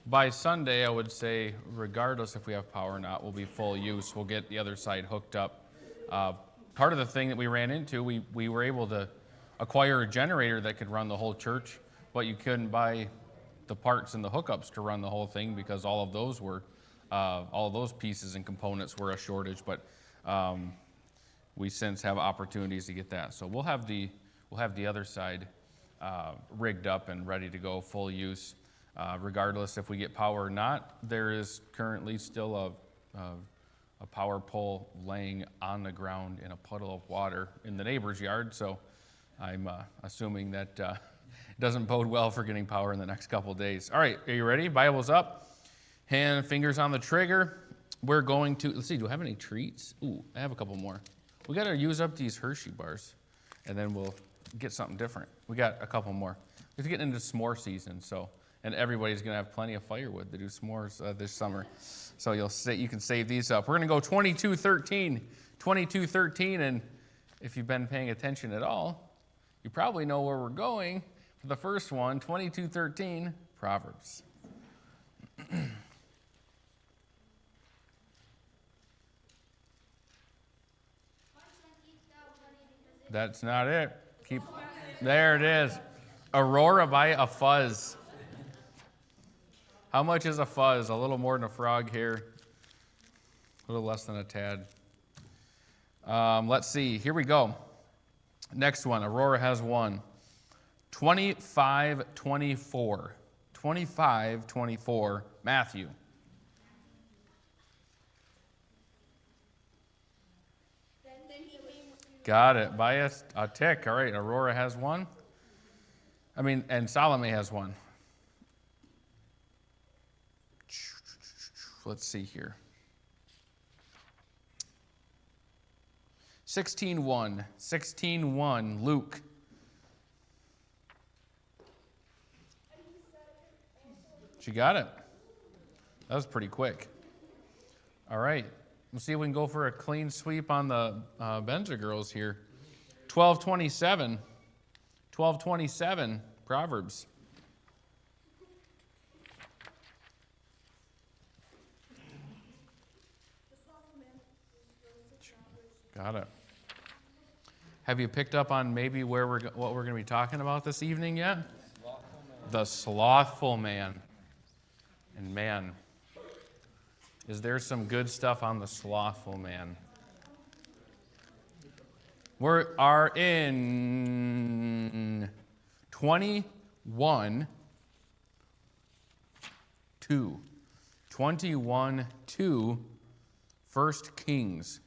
by Sunday, I would say, regardless if we have power or not, we'll be full use. We'll get the other side hooked up. Part of the thing that we ran into, we were able to acquire a generator that could run the whole church, but you couldn't buy the parts and the hookups to run the whole thing because all of those pieces and components were a shortage. But we since have opportunities to get that. So we'll have the other side rigged up and ready to go, full use. Regardless if we get power or not, there is currently still a power pole laying on the ground in a puddle of water in the neighbor's yard. So I'm assuming that it doesn't bode well for getting power in the next couple of days. All right, are you ready? Bibles up, fingers on the trigger. We're going to, let's see, do I have any treats? Ooh, I have a couple more. We got to use up these Hershey bars, and then we'll get something different. We got a couple more. We're getting into s'more season, and everybody's going to have plenty of firewood to do s'mores this summer. So you can save these up. We're going to go 22:13. 22:13, and if you've been paying attention at all, you probably know where we're going for the first one, 22:13, Proverbs. That's not it. There it is. Aurora by a fuzz. How much is a fuzz? A little more than a frog here. A little less than a tad. Let's see. Here we go. Next one. Aurora has one. 25:24. 25:24. Matthew. Got it. By a tick. All right. Aurora has one. And Salome has one. Let's see here. 16:1. 16:1. Luke. She got it. That was pretty quick. All right. We'll see if we can go for a clean sweep on the Benja girls here. 12:27. 12:27. Proverbs. Got it. Have you picked up on maybe what we're going to be talking about this evening yet? The slothful man. And man, is there some good stuff on the slothful man? We are in 21:2. 21:2, 1 Kings.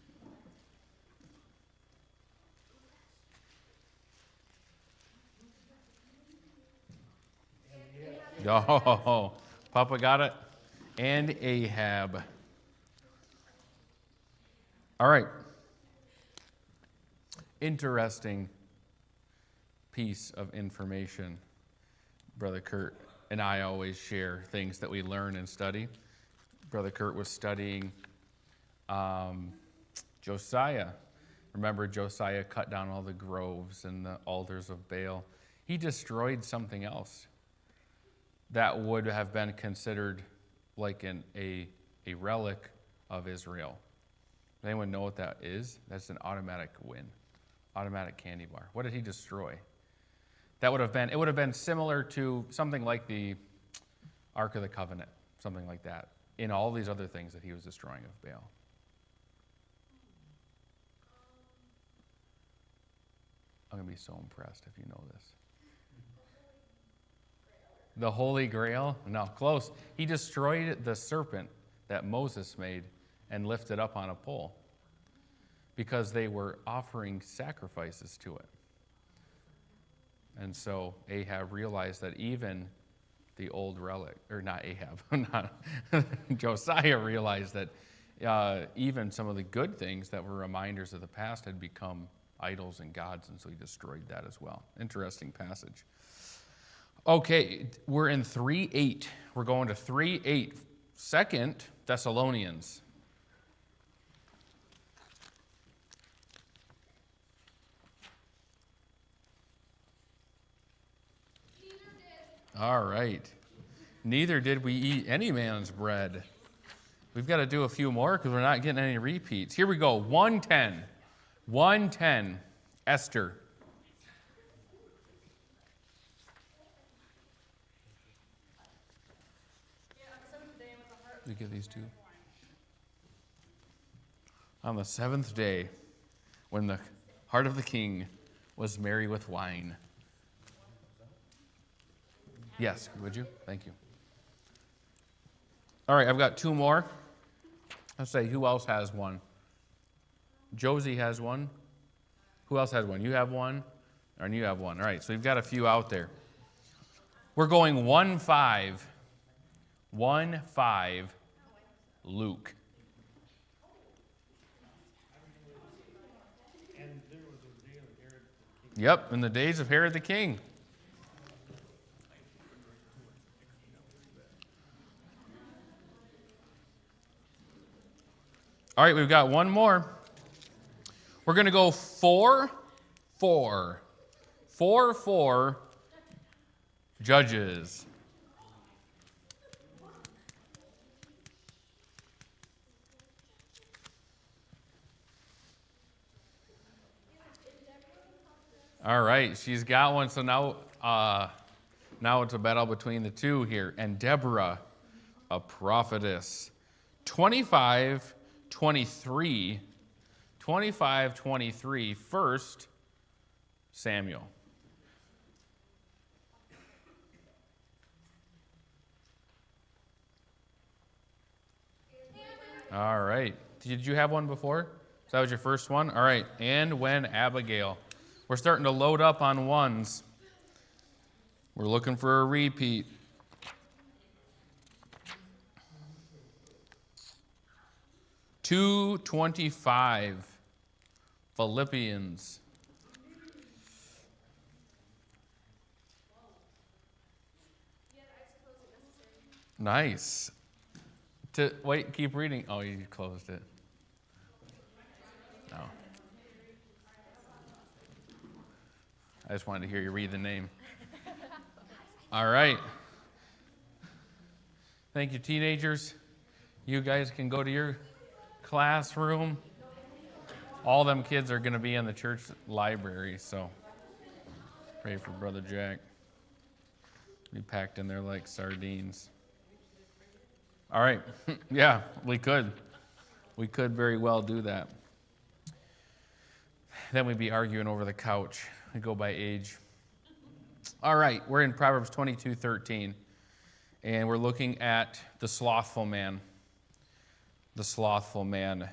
Oh, Papa got it. And Ahab. All right. Interesting piece of information. Brother Kurt and I always share things that we learn and study. Brother Kurt was studying Josiah. Remember, Josiah cut down all the groves and the altars of Baal. He destroyed something else that would have been considered like a relic of Israel. Does anyone know what that is? That's an automatic win, automatic candy bar. What did he destroy? It would have been similar to something like the Ark of the Covenant, something like that, in all these other things that he was destroying of Baal. I'm going to be so impressed if you know this. The Holy Grail? No, close. He destroyed the serpent that Moses made and lifted up on a pole because they were offering sacrifices to it. And so Ahab realized that even the old relic, or not Ahab, Josiah realized that even some of the good things that were reminders of the past had become idols and gods, and so he destroyed that as well. Interesting passage. Okay, we're in 3:8. We're going to 3:8. 2 Thessalonians. All right. Neither did we eat any man's bread. We've got to do a few more because we're not getting any repeats. Here we go. 110. 110. Esther. We give these two. On the 7th day, when the heart of the king was merry with wine. Yes, would you? Thank you. All right, I've got two more. Let's say, who else has one? Josie has one. Who else has one? You have one? And you have one. All right, so we've got a few out there. We're going 1-5. 1-5, Luke. Yep, in the days of Herod the king. All right, we've got one more. We're going to go 4-4. 4-4, Judges. All right, she's got one. So now it's a battle between the two here. And Deborah, a prophetess. 25-23. 25-23. First Samuel. All right. Did you have one before? So that was your first one? All right. And when Abigail. We're starting to load up on ones. We're looking for a repeat. $2.25, Philippians. Nice. Wait, keep reading. Oh, you closed it. No. I just wanted to hear you read the name. All right. Thank you, teenagers. You guys can go to your classroom. All them kids are going to be in the church library, so pray for Brother Jack. Be packed in there like sardines. All right. Yeah, we could. We could very well do that. Then we'd be arguing over the couch. We go by age. All right, we're in Proverbs 22:13, and we're looking at the slothful man. The slothful man.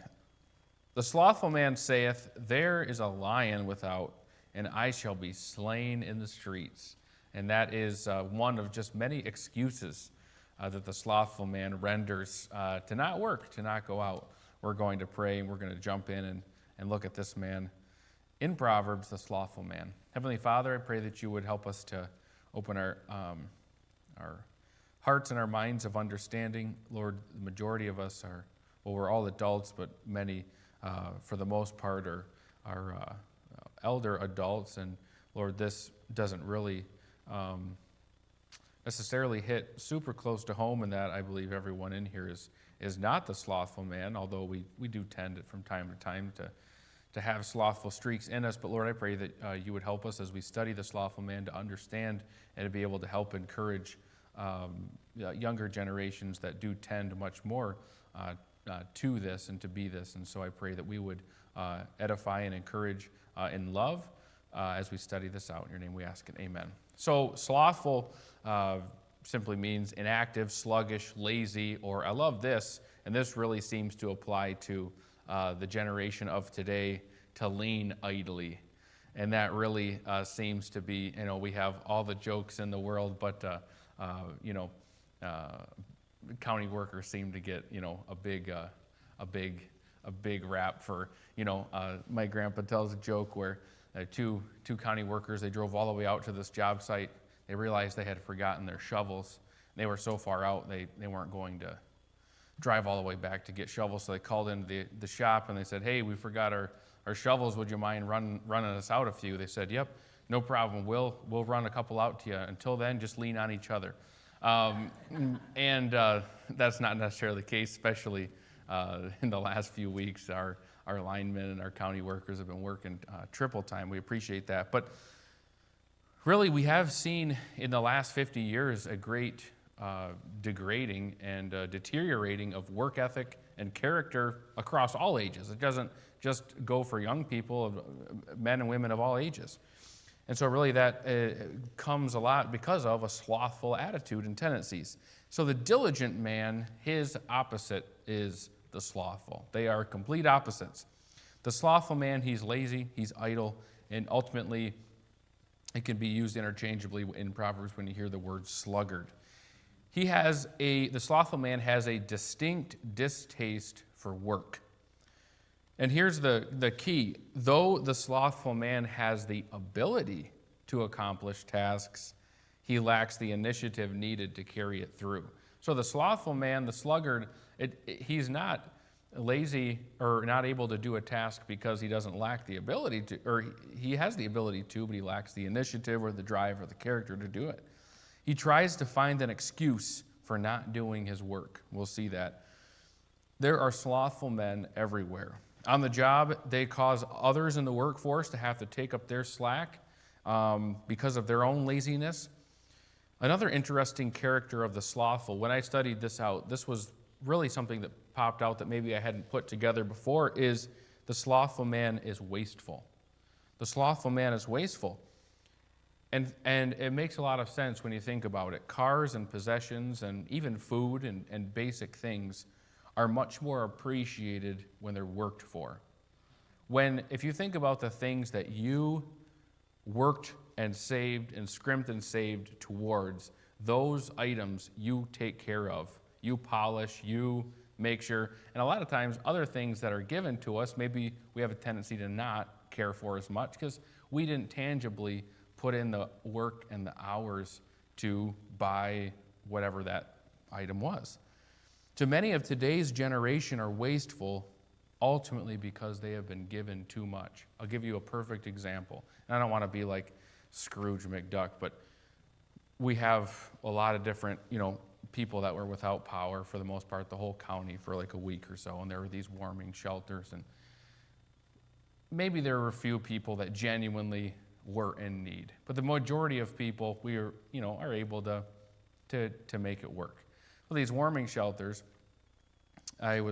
The slothful man saith, there is a lion without, and I shall be slain in the streets. And that is one of just many excuses that the slothful man renders to not work, to not go out. We're going to pray, and we're going to jump in and look at this man in Proverbs, the slothful man. Heavenly Father, I pray that you would help us to open our hearts and our minds of understanding. Lord, the majority of us are, well, we're all adults, but many, for the most part, are elder adults. And Lord, this doesn't really necessarily hit super close to home, in that I believe everyone in here is not the slothful man, although we do tend from time to time to have slothful streaks in us. But Lord, I pray that you would help us as we study the slothful man to understand and to be able to help encourage younger generations that do tend much more to this and to be this. And so I pray that we would edify and encourage in love as we study this out. In your name we ask it, amen. So slothful simply means inactive, sluggish, lazy, or I love this, and this really seems to apply to the generation of today, to lean idly. And that really seems to be, we have all the jokes in the world, but, county workers seem to get, a big rap for, my grandpa tells a joke where two county workers, they drove all the way out to this job site. They realized they had forgotten their shovels. They were so far out, they weren't going to drive all the way back to get shovels. So they called into the shop and they said, hey, we forgot our shovels. Would you mind running us out a few? They said, yep, no problem. We'll run a couple out to you. Until then, just lean on each other. Um, and that's not necessarily the case, especially in the last few weeks. Our linemen and our county workers have been working triple time. We appreciate that. But really, we have seen in the last 50 years a great degrading and deteriorating of work ethic and character across all ages. It doesn't just go for young people, men and women of all ages. And so really that comes a lot because of a slothful attitude and tendencies. So the diligent man, his opposite is the slothful. They are complete opposites. The slothful man, he's lazy, he's idle, and ultimately it can be used interchangeably in Proverbs when you hear the word sluggard. The slothful man has a distinct distaste for work. And here's the key. Though the slothful man has the ability to accomplish tasks, he lacks the initiative needed to carry it through. So the slothful man, the sluggard, he's not lazy or not able to do a task because he doesn't lack the ability to, or he has the ability to, but he lacks the initiative or the drive or the character to do it. He tries to find an excuse for not doing his work. We'll see that. There are slothful men everywhere. On the job, they cause others in the workforce to have to take up their slack because of their own laziness. Another interesting character of the slothful, when I studied this out, this was really something that popped out that maybe I hadn't put together before, is the slothful man is wasteful. The slothful man is wasteful. And it makes a lot of sense when you think about it. Cars and possessions and even food and basic things are much more appreciated when they're worked for. If you think about the things that you worked and saved and scrimped and saved towards, those items you take care of, you polish, you make sure, and a lot of times other things that are given to us, maybe we have a tendency to not care for as much because we didn't tangibly put in the work and the hours to buy whatever that item was. To many of today's generation are wasteful ultimately because they have been given too much. I'll give you a perfect example. And I don't want to be like Scrooge McDuck, but we have a lot of different, people that were without power for the most part, the whole county for like a week or so, and there were these warming shelters, and maybe there were a few people that genuinely were in need, but the majority of people are able to make it work. Well, these warming shelters, I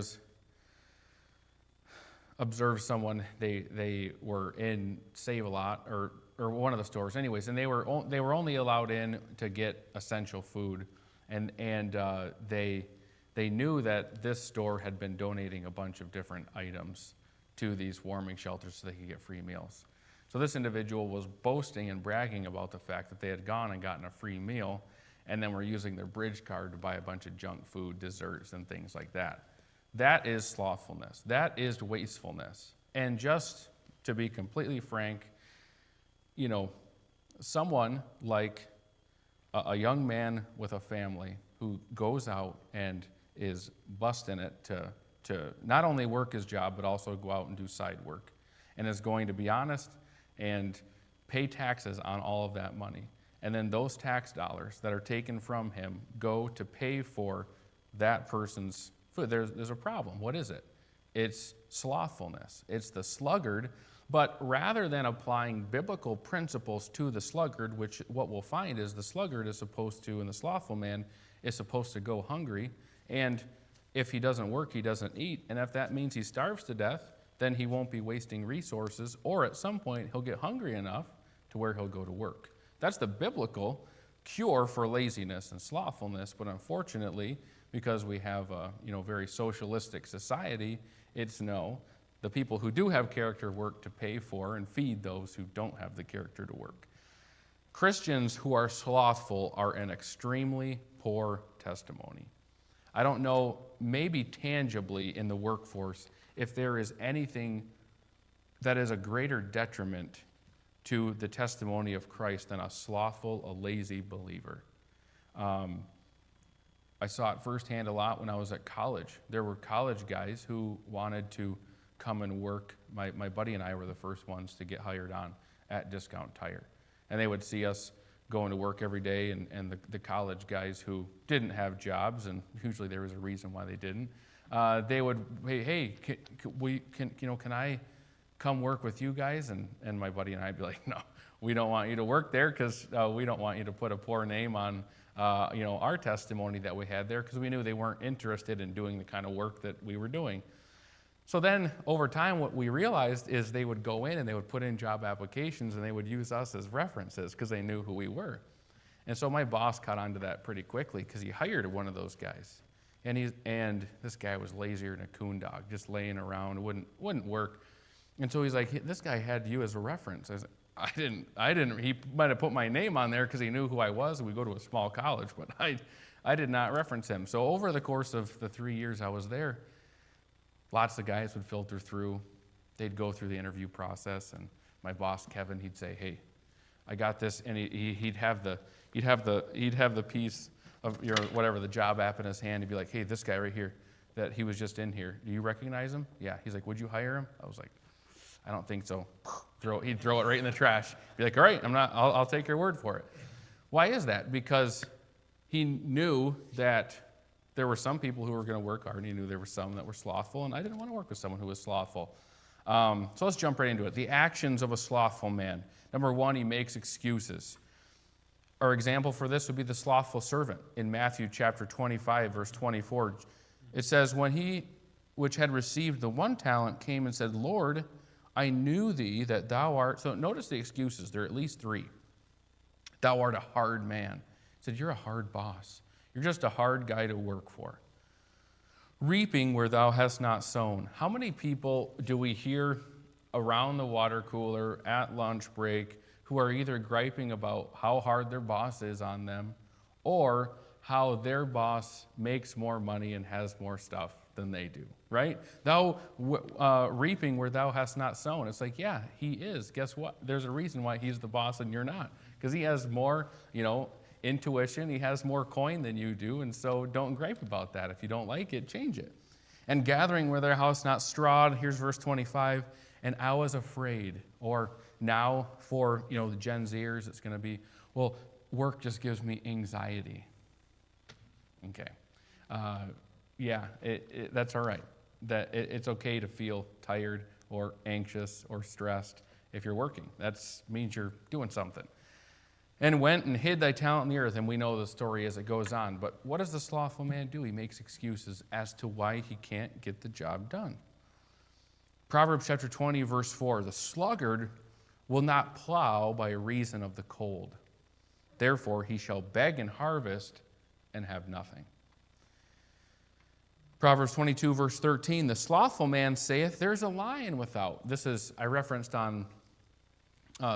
observed someone, they were in Save-A-Lot or one of the stores anyways, and they were only allowed in to get essential food, and they knew that this store had been donating a bunch of different items to these warming shelters so they could get free meals. So this individual was boasting and bragging about the fact that they had gone and gotten a free meal and then were using their bridge card to buy a bunch of junk food, desserts, and things like that. That is slothfulness. That is wastefulness. And just to be completely frank, someone like a young man with a family who goes out and is busting it to not only work his job, but also go out and do side work, and is going to be honest and pay taxes on all of that money. And then those tax dollars that are taken from him go to pay for that person's food. There's a problem. What is it? It's slothfulness. It's the sluggard. But rather than applying biblical principles to the sluggard, which what we'll find is the sluggard is supposed to, and the slothful man is supposed to go hungry, and if he doesn't work, he doesn't eat, and if that means he starves to death, then he won't be wasting resources, or at some point he'll get hungry enough to where he'll go to work. That's the biblical cure for laziness and slothfulness, but unfortunately, because we have a very socialistic society, it's no. The people who do have character work to pay for and feed those who don't have the character to work. Christians who are slothful are an extremely poor testimony. I don't know, maybe tangibly in the workforce, if there is anything that is a greater detriment to the testimony of Christ than a slothful, a lazy believer. I saw it firsthand a lot when I was at college. There were college guys who wanted to come and work. My buddy and I were the first ones to get hired on at Discount Tire. And they would see us going to work every day, and the college guys who didn't have jobs, and usually there was a reason why they didn't, they would, hey, can I come work with you guys? And my buddy and I'd be like, no, we don't want you to work there because we don't want you to put a poor name on our testimony that we had there, because we knew they weren't interested in doing the kind of work that we were doing. So then over time, what we realized is they would go in and they would put in job applications and they would use us as references because they knew who we were. And so my boss caught on to that pretty quickly because he hired one of those guys. And this guy was lazier than a coon dog, just laying around, wouldn't work. And so he's like, this guy had you as a reference. I said, I didn't. He might have put my name on there because he knew who I was. We go to a small college, but I did not reference him. So over the course of the 3 years I was there, lots of guys would filter through. They'd go through the interview process, and my boss Kevin, he'd say, "Hey, I got this," and he'd have the piece of whatever the job app in his hand. He'd be like, "Hey, this guy right here, that he was just in here. Do you recognize him?" "Yeah." He's like, "Would you hire him?" I was like, "I don't think so." He'd throw it right in the trash. Be like, "All right, I'll take your word for it." Why is that? Because he knew that there were some people who were going to work hard, and he knew there were some that were slothful, and I didn't want to work with someone who was slothful. So let's jump right into it. The actions of a slothful man. Number one, he makes excuses. Our example for this would be the slothful servant. In Matthew chapter 25, verse 24, it says, "When he which had received the 1 talent came and said, 'Lord, I knew thee that thou art,'" so notice the excuses, there are at least 3. "Thou art a hard man." He said, "You're a hard boss. You're just a hard guy to work for." "Reaping where thou hast not sown." How many people do we hear around the water cooler, at lunch break, who are either griping about how hard their boss is on them or how their boss makes more money and has more stuff than they do, right? "Thou reaping where thou hast not sown." It's like, yeah, he is. Guess what? There's a reason why he's the boss and you're not, because he has more, intuition. He has more coin than you do, and so don't gripe about that. If you don't like it, change it. "And gathering where their house not strawed," here's verse 25, "and I was afraid," or now for the Gen Zers, it's going to be, well, work just gives me anxiety. Okay, that's all right. It's okay to feel tired or anxious or stressed if you're working. That means you're doing something. "And went and hid thy talent in the earth," and we know the story as it goes on. But what does the slothful man do? He makes excuses as to why he can't get the job done. Proverbs chapter 20, verse 4, "The sluggard will not plow by reason of the cold. Therefore he shall beg and harvest and have nothing." Proverbs 22, verse 13, "The slothful man saith, There's a lion without." I referenced on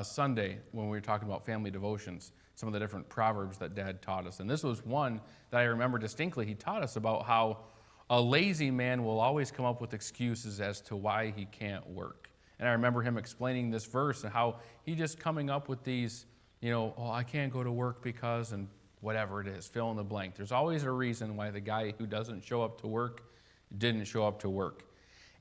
Sunday when we were talking about family devotions, some of the different proverbs that Dad taught us. And this was one that I remember distinctly. He taught us about how a lazy man will always come up with excuses as to why he can't work. And I remember him explaining this verse and how he just coming up with these, I can't go to work because, and whatever it is, fill in the blank. There's always a reason why the guy who doesn't show up to work didn't show up to work.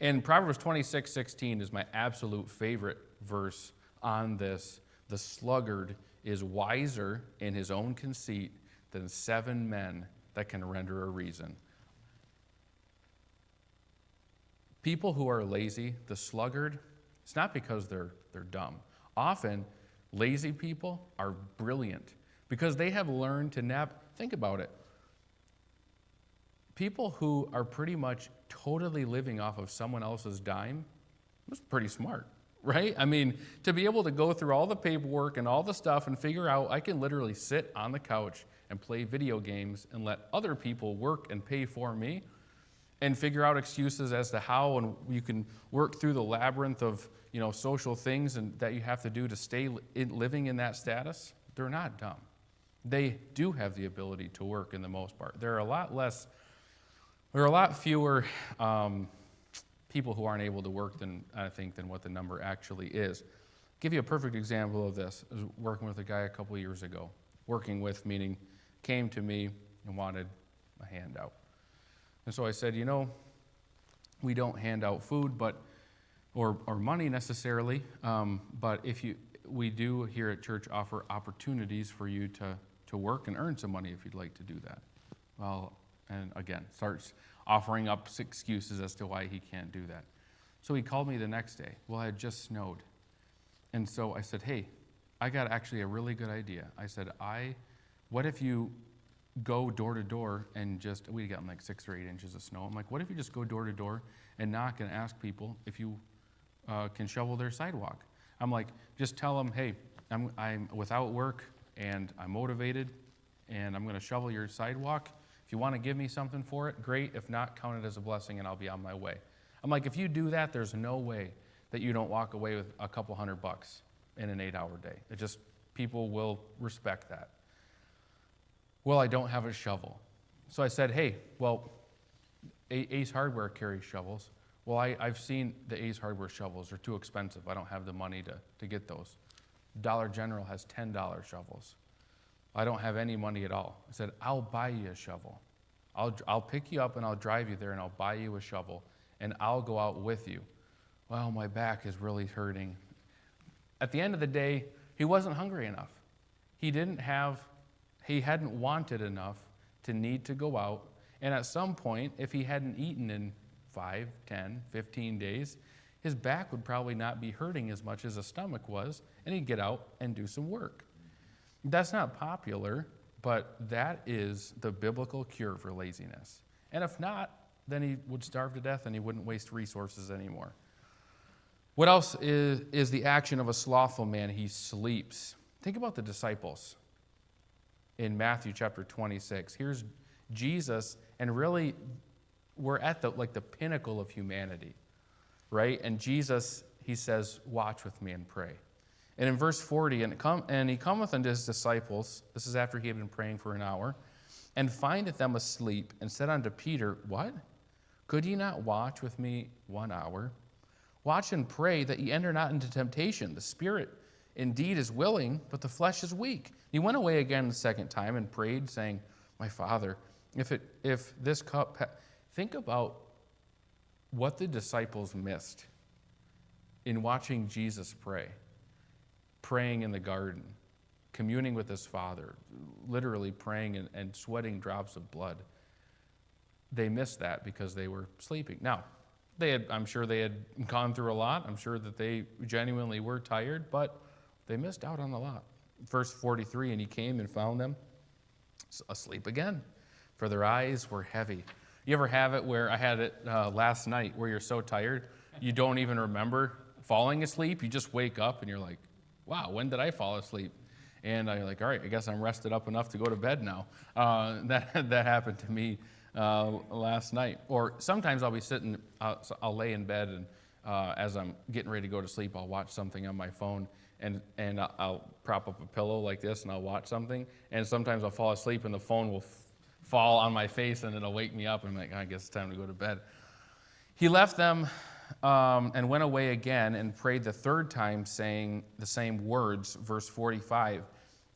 And Proverbs 26:16 is my absolute favorite verse on this. "The sluggard is wiser in his own conceit than 7 men that can render a reason." People who are lazy, the sluggard, it's not because they're dumb. Often, lazy people are brilliant because they have learned to nap. Think about it. People who are pretty much totally living off of someone else's dime, that's pretty smart. Right? I mean, to be able to go through all the paperwork and all the stuff and figure out I can literally sit on the couch and play video games and let other people work and pay for me and figure out excuses as to how and you can work through the labyrinth of, social things and that you have to do to stay living in that status, they're not dumb. They do have the ability to work in the most part. There are a lot fewer people who aren't able to work than what the number actually is. I'll give you a perfect example of this. I was working with a guy a couple of years ago. Working with meaning came to me and wanted a handout. And so I said, we don't hand out food or money necessarily, but we do here at church offer opportunities for you to work and earn some money if you'd like to do that. Well, and again, starts offering up excuses as to why he can't do that. So he called me the next day. Well, it had just snowed. And so I said, hey, I got actually a really good idea. I said, what if you go door to door and we got like 6 or 8 inches of snow. I'm like, what if you just go door to door and knock and ask people if you can shovel their sidewalk? I'm like, just tell them, hey, I'm without work and I'm motivated and I'm going to shovel your sidewalk. If you want to give me something for it, great. If not, count it as a blessing and I'll be on my way. I'm like, if you do that, there's no way that you don't walk away with a couple $100 in an 8-hour day. People will respect that. Well, I don't have a shovel. So I said, hey, well, Ace Hardware carries shovels. Well, I've seen the Ace Hardware shovels. They're too expensive. I don't have the money to get those. Dollar General has $10 shovels. I don't have any money at all. I said, I'll buy you a shovel. I'll pick you up and I'll drive you there and I'll buy you a shovel and I'll go out with you. Well, my back is really hurting. At the end of the day, he wasn't hungry enough. He hadn't wanted enough to need to go out. And at some point, if he hadn't eaten in 5, 10, 15 days, his back would probably not be hurting as much as his stomach was, and he'd get out and do some work. That's not popular, but that is the biblical cure for laziness. And if not, then he would starve to death and he wouldn't waste resources anymore. What else is the action of a slothful man? He sleeps. Think about the disciples in Matthew chapter 26. Here's Jesus, and really we're at the pinnacle of humanity, right? And Jesus, he says, watch with me and pray. And in verse 40, and he cometh unto his disciples, this is after he had been praying for an hour, and findeth them asleep, and said unto Peter, what? Could ye not watch with me 1 hour? Watch and pray that ye enter not into temptation. The spirit indeed is willing, but the flesh is weak. He went away again the second time and prayed, saying, my Father, if this cup... Think about what the disciples missed in watching Jesus pray. Praying in the garden, communing with his Father, literally praying and sweating drops of blood. They missed that because they were sleeping. Now, I'm sure they had gone through a lot. I'm sure that they genuinely were tired, but they missed out on a lot. Verse 43, and he came and found them asleep again, for their eyes were heavy. You ever have it where I had it last night where you're so tired, you don't even remember falling asleep? You just wake up and you're like, wow, when did I fall asleep? And you're like, all right, I guess I'm rested up enough to go to bed now. That happened to me last night. Or sometimes I'll be sitting, I'll lay in bed, and as I'm getting ready to go to sleep, I'll watch something on my phone, and I'll prop up a pillow like this, and I'll watch something. And sometimes I'll fall asleep, and the phone will fall on my face, and it'll wake me up, and I'm like, I guess it's time to go to bed. He left them and went away again and prayed the third time, saying the same words, verse 45.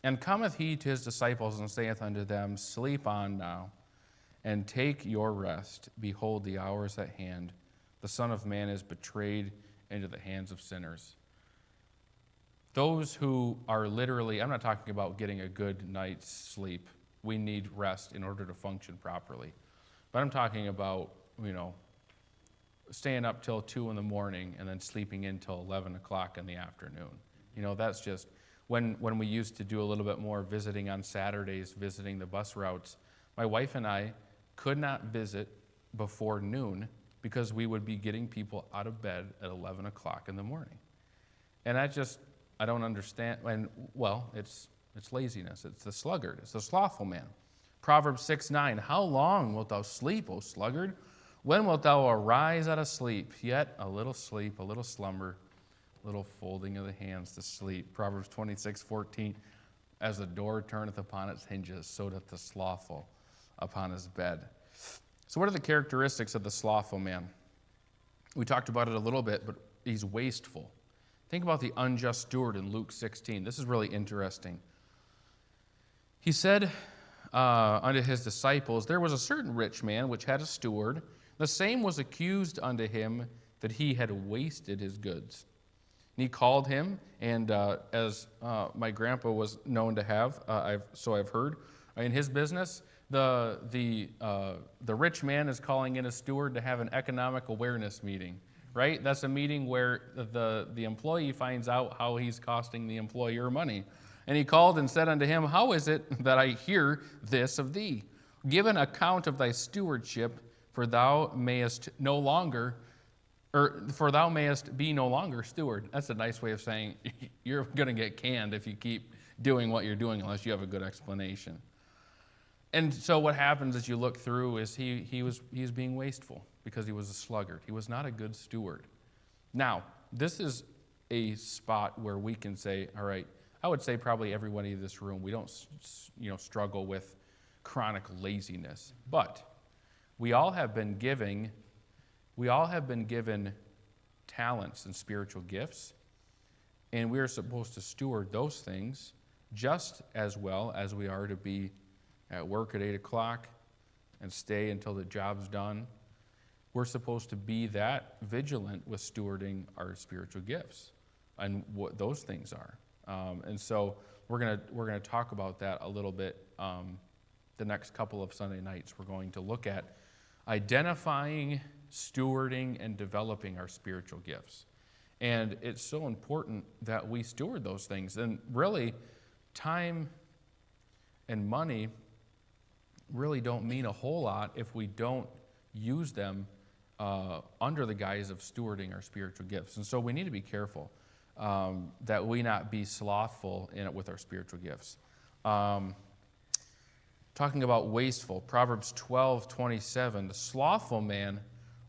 And cometh he to his disciples and saith unto them, sleep on now, and take your rest. Behold, the hour is at hand. The Son of Man is betrayed into the hands of sinners. Those who are literally, I'm not talking about getting a good night's sleep. We need rest in order to function properly. But I'm talking about, staying up till 2 in the morning and then sleeping in till 11 o'clock in the afternoon. That's just, when we used to do a little bit more visiting on Saturdays, visiting the bus routes, my wife and I could not visit before noon because we would be getting people out of bed at 11 o'clock in the morning. And I don't understand. And, well, it's laziness. It's the sluggard. It's the slothful man. Proverbs 6:9, how long wilt thou sleep, O sluggard? When wilt thou arise out of sleep? Yet a little sleep, a little slumber, a little folding of the hands to sleep. Proverbs 26:14, as the door turneth upon its hinges, so doth the slothful upon his bed. So what are the characteristics of the slothful man? We talked about it a little bit, but he's wasteful. Think about the unjust steward in Luke 16. This is really interesting. He said unto his disciples, there was a certain rich man which had a steward. The same was accused unto him that he had wasted his goods. And he called him, and as my grandpa was known to have, I've heard, in his business, the rich man is calling in a steward to have an economic awareness meeting, right? That's a meeting where the employee finds out how he's costing the employer money. And he called and said unto him, How is it that I hear this of thee? Give an account of thy stewardship, for thou mayest be no longer steward. That's a nice way of saying you're going to get canned if you keep doing what you're doing unless you have a good explanation. And so what happens as you look through is he was being wasteful because he was a sluggard. He was not a good steward. Now, this is a spot where we can say, all right, I would say probably everybody in this room, we don't struggle with chronic laziness, but we all have been given talents and spiritual gifts, and we are supposed to steward those things just as well as we are to be at work at 8 o'clock and stay until the job's done. We're supposed to be that vigilant with stewarding our spiritual gifts and what those things are. And so we're gonna talk about that a little bit the next couple of Sunday nights. We're going to look at identifying, stewarding, and developing our spiritual gifts. And it's so important that we steward those things. And really, time and money really don't mean a whole lot if we don't use them under the guise of stewarding our spiritual gifts. And so we need to be careful that we not be slothful in it with our spiritual gifts. Talking about wasteful, Proverbs 12:27, the slothful man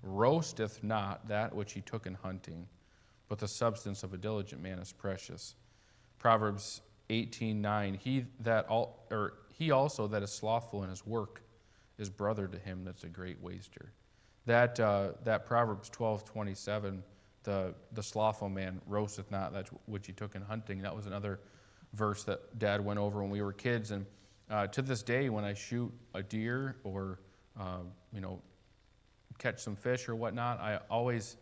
roasteth not that which he took in hunting, but the substance of a diligent man is precious. Proverbs 18:9, he also that is slothful in his work is brother to him that's a great waster. That Proverbs 12:27, the slothful man roasteth not that which he took in hunting. That was another verse that Dad went over when we were kids. And to this day, when I shoot a deer or catch some fish or whatnot, I always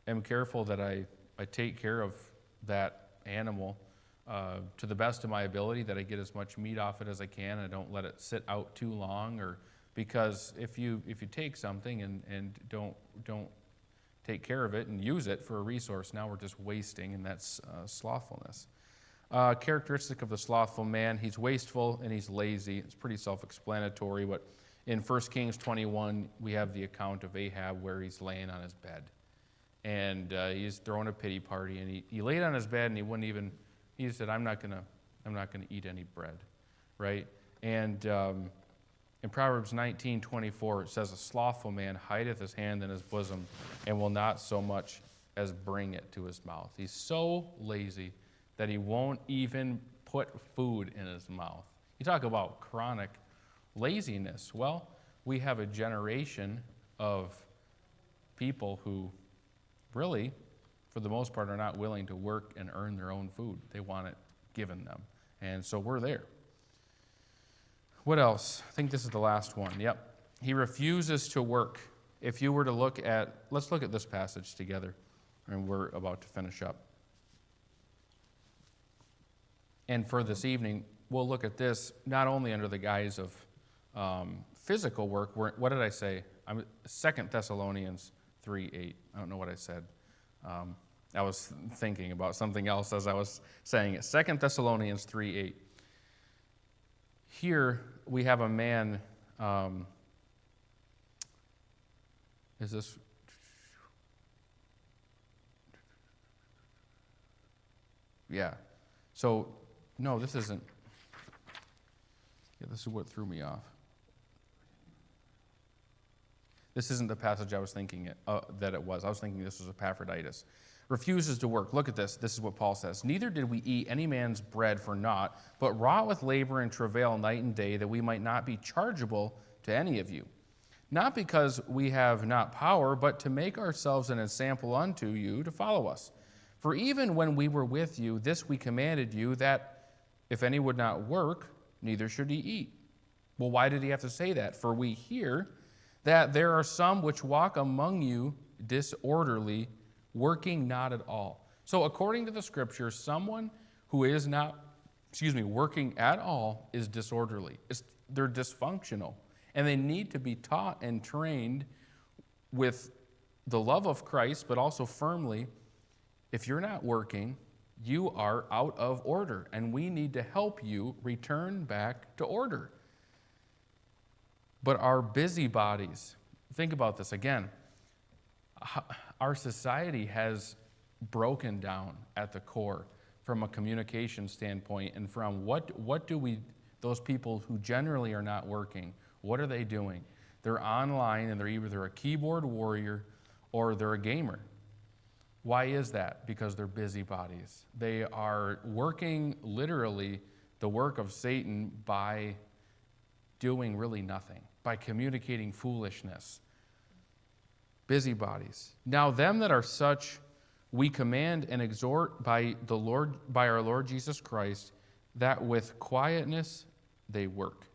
am careful that I take care of that animal to the best of my ability, that I get as much meat off it as I can. I don't let it sit out too long, or because if you take something and don't take care of it and use it for a resource, now we're just wasting, and that's slothfulness. Characteristic of the slothful man, he's wasteful and he's lazy. It's pretty self-explanatory, but in 1 Kings 21, we have the account of Ahab where he's laying on his bed. And he's throwing a pity party, and he laid on his bed and he said, I'm not gonna eat any bread, right? And in Proverbs 19:24, it says, a slothful man hideth his hand in his bosom and will not so much as bring it to his mouth. He's so lazy that he won't even put food in his mouth. You talk about chronic laziness. Well, we have a generation of people who really, for the most part, are not willing to work and earn their own food. They want it given them. And so we're there. What else? I think this is the last one. Yep. He refuses to work. If you were to let's look at this passage together, and we're about to finish up. And for this evening, we'll look at this not only under the guise of physical work. What did I say? 2 Thessalonians 3:8. I don't know what I said. I was thinking about something else as I was saying it. 2 Thessalonians 3:8. Here we have a man. Is this? Yeah. So, no, this isn't. Yeah, this is what threw me off. This isn't the passage I was thinking that it was. I was thinking this was Epaphroditus. Refuses to work. Look at this. This is what Paul says. Neither did we eat any man's bread for naught, but wrought with labor and travail night and day, that we might not be chargeable to any of you. Not because we have not power, but to make ourselves an ensample unto you to follow us. For even when we were with you, this we commanded you, that if any would not work, neither should he eat. Well, why did he have to say that? For we hear that there are some which walk among you disorderly, working not at all. So according to the scripture, someone who is not, working at all is disorderly. They're dysfunctional. And they need to be taught and trained with the love of Christ, but also firmly, if you're not working, you are out of order, and we need to help you return back to order. But our busybodies, think about this again. Our society has broken down at the core from a communication standpoint, and from what do we, those people who generally are not working, what are they doing? They're online, and they're either a keyboard warrior or they're a gamer. Why is that? Because they're busybodies. They are working literally the work of Satan by doing really nothing, by communicating foolishness. Busybodies. Now them that are such, we command and exhort by our Lord Jesus Christ, that with quietness they work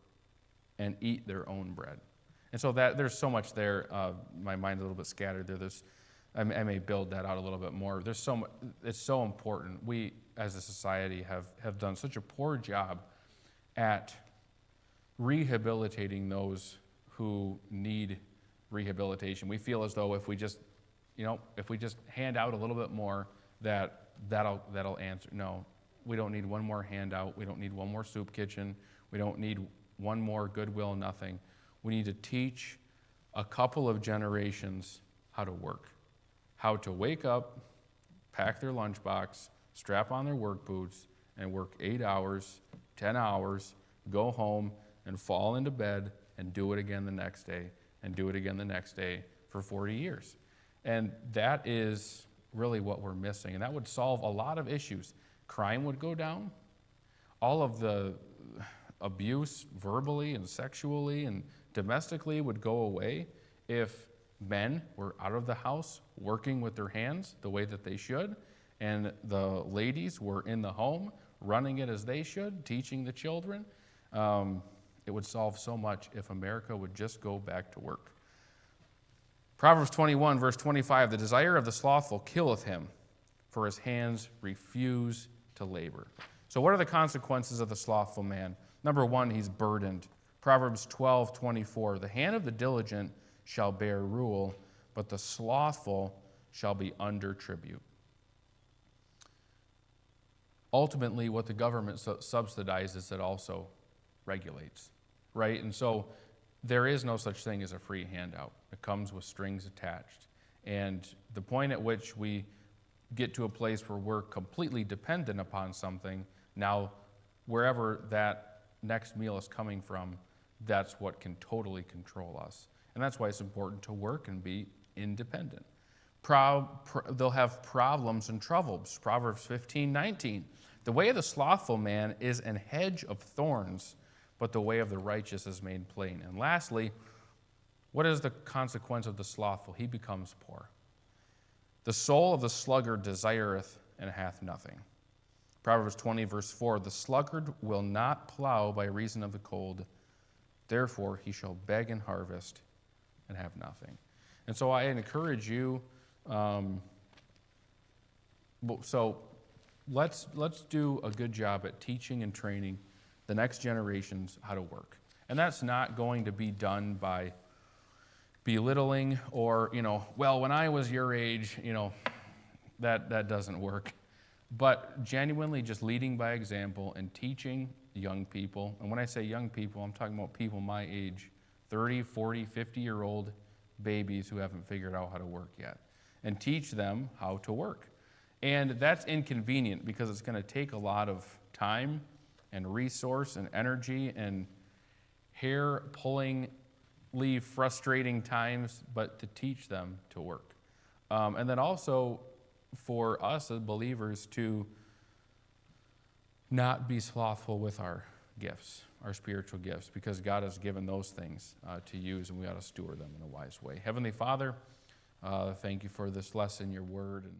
and eat their own bread. And so that there's so much there. My mind's a little bit scattered there. I may build that out a little bit more. There's so much, it's so important. We, as a society, have done such a poor job at rehabilitating those who need rehabilitation. We feel as though if we just hand out a little bit more, that'll answer. No, we don't need one more handout. We don't need one more soup kitchen. We don't need one more Goodwill nothing. We need to teach a couple of generations how to work, how to wake up, pack their lunchbox, strap on their work boots, and work 8 hours, 10 hours, go home, and fall into bed, and do it again the next day, and do it again the next day for 40 years. And that is really what we're missing. And that would solve a lot of issues. Crime would go down. All of the abuse verbally and sexually and domestically would go away if men were out of the house working with their hands the way that they should, and the ladies were in the home running it as they should, teaching the children. It would solve so much if America would just go back to work. Proverbs 21, verse 25, the desire of the slothful killeth him, for his hands refuse to labor. So what are the consequences of the slothful man? Number one, he's burdened. Proverbs 12:24, the hand of the diligent shall bear rule, but the slothful shall be under tribute. Ultimately, what the government subsidizes, it also regulates, right? And so there is no such thing as a free handout. It comes with strings attached. And the point at which we get to a place where we're completely dependent upon something, now wherever that next meal is coming from, that's what can totally control us. And that's why it's important to work and be independent. They'll have problems and troubles. Proverbs 15:19. The way of the slothful man is an hedge of thorns, but the way of the righteous is made plain. And lastly, what is the consequence of the slothful? He becomes poor. The soul of the sluggard desireth and hath nothing. Proverbs 20, verse 4, the sluggard will not plow by reason of the cold, therefore he shall beg in harvest and have nothing. And so I encourage you, so let's do a good job at teaching and training the next generations how to work. And that's not going to be done by belittling or, well, when I was your age, that doesn't work. But genuinely just leading by example and teaching young people. And when I say young people, I'm talking about people my age, 30, 40, 50-year-old babies who haven't figured out how to work yet. And teach them how to work. And that's inconvenient because it's going to take a lot of time and resource and energy and hair-pullingly frustrating times, but to teach them to work. And then also for us as believers to not be slothful with our gifts, our spiritual gifts, because God has given those things to use, and we ought to steward them in a wise way. Heavenly Father, thank you for this lesson, your word, and